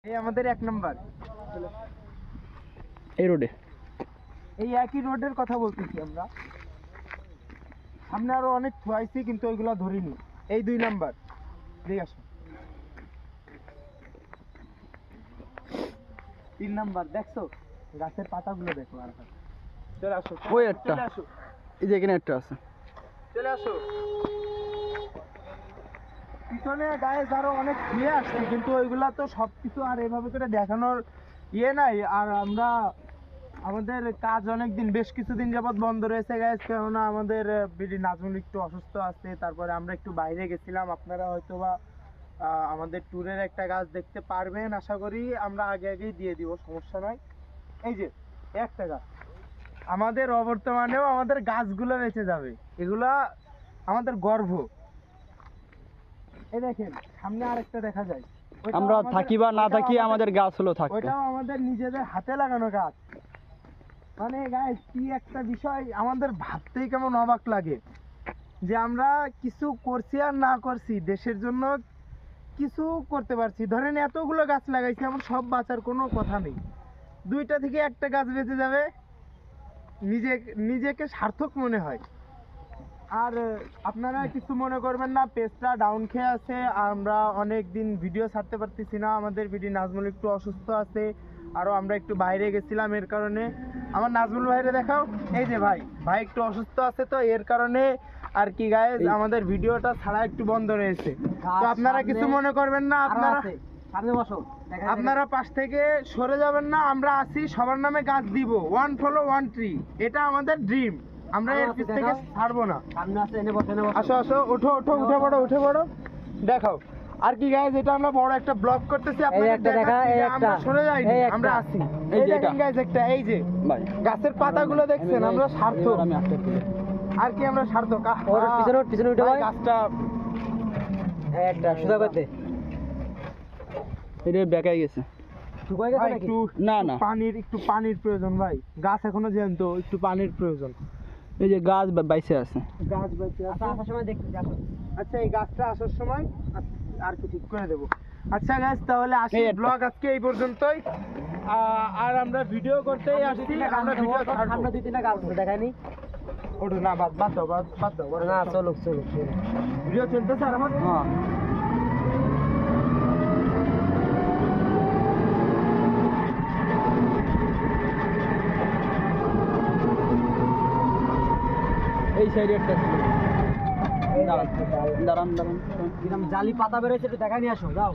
এই আমাদের 1 নাম্বার এই রোডে, এই একই রোডের কথা বলতেছি আমরা। সামনে আরো অনেক থুয়াইছি কিন্তু ওইগুলা ধরিনি। এই 2 নাম্বার ঠিক আছে। 3 নাম্বার দেখছো, গাছের পাতাগুলো দেখো। আর চলে আসো, ওই একটা, চলে আসো, এই যে এখানে একটা আছে। চলে আসো। পিছনে গায়ে আরো অনেক ইয়ে আসছে কিন্তু ওইগুলা তো সবকিছু আর এভাবে করে দেখানোর ইয়ে নাই। আর আমরা আমাদের কাজ অনেকদিন, বেশ কিছুদিন যাবত বন্ধ রয়েছে গাইস, কেননা আমাদের বিডি নাজমুল একটু অসুস্থ আছে। তারপরে আমরা একটু বাইরে গেছিলাম। আপনারা হয়তোবা আমাদের ট্যুরের একটা গাছ দেখতে পারবেন আশা করি। আমরা আগে আগেই দিয়ে দিব, সমস্যা নয়। এই যে একটা গাছ, আমাদের অবর্তমানেও আমাদের গাছগুলো বেঁচে যাবে, এগুলা আমাদের গর্ব। এই দেখেন সামনে আরেকটা দেখা যায়, আমরা থাকি বা না থাকি আমাদের গাছ হলো থাকবে। ওইটাও আমাদের নিজেদের হাতে লাগানো গাছ। মানে গাইস কি একটা বিষয়, আমাদের ভাবতেই কেমন অবাক লাগে যে আমরা কিছু করছি আর না করছি, দেশের জন্য কিছু করতে পারছি। ধরেন এতগুলো গাছ লাগাইছি, আমার সব বাঁচার কোনো কথা নেই। 2টা থেকে একটা গাছ বেঁচে যাবে, নিজেকে সার্থক মনে হয়। আর আপনারা কিছু মনে করবেন না, পেজটা ডাউন খেয়ে আছে, আমরা অনেক দিন ভিডিও ছাড়তে পারতেছি না। আমাদের বিডি নাজমুল একটু অসুস্থ আছে, আরও আমরা একটু বাইরে গেছিলাম, এর কারণে। আমার নাজমুল ভাইরে দেখাও, এই যে ভাই একটু অসুস্থ আছে, তো এর কারণে আর কি গাইস আমাদের ভিডিওটা ছাড়া একটু বন্ধ রয়েছে। তো আপনারা কিছু মনে করবেন না, আপনারা পাশ থেকে সরে যাবেন না। আমরা আছি, সবার নামে গাছ দিব, 1 ফলো 1 ট্রি, এটা আমাদের ড্রিম। আমরা এর পিছ থেকে ছাড়বো না। আসো আসো, ওঠো ওঠো, উঠে পড়ো দেখাও। আর কি গাইস, এটা আমরা বড় একটা ব্লগ করতেছি, আপনাদের দেখাচ্ছি যে আমরা সরে যাইনি, আমরা আছি। এই দেখেন গাইস একটা, এই যে গাছের পাতাগুলো দেখছেন, আমরা সার্থক। আর কি আমরা সার্থক। পিছনে উঠে ভাই, গাছটা একটা সুদা করতে এটা বেকাই গেছে। ভাই একটু না না, একটু পানির প্রয়োজন ভাই, গাছ এখনো জ্যান্ত, একটু পানির প্রয়োজন। এই যে গাছ বাইসে আছে, গাছ বেঁচে আছে। আসার সময় দেখতে যাবো। আচ্ছা এই গাছটা আসার সময় আর কি ঠিক করে দেবো। আচ্ছা গাইস, তাহলে আসি, ব্লগ আজকে এই পর্যন্তই। আর আমরা ভিডিও করতেই আসছি, আমরা ভিডিও ছাড়বো। আমরা 2-3টা গাছ দেখাইনি। ওঠো না, বাদ দাও, বাদ দাও না, চলুক ভিডিও চলতেছে আর আমার। হ্যাঁ, এই সাইডে একটা ছিল। দাঁড়ান, জালি পাতা বেরোচ্ছে, একটু দেখা নিয়ে আসো, যাও।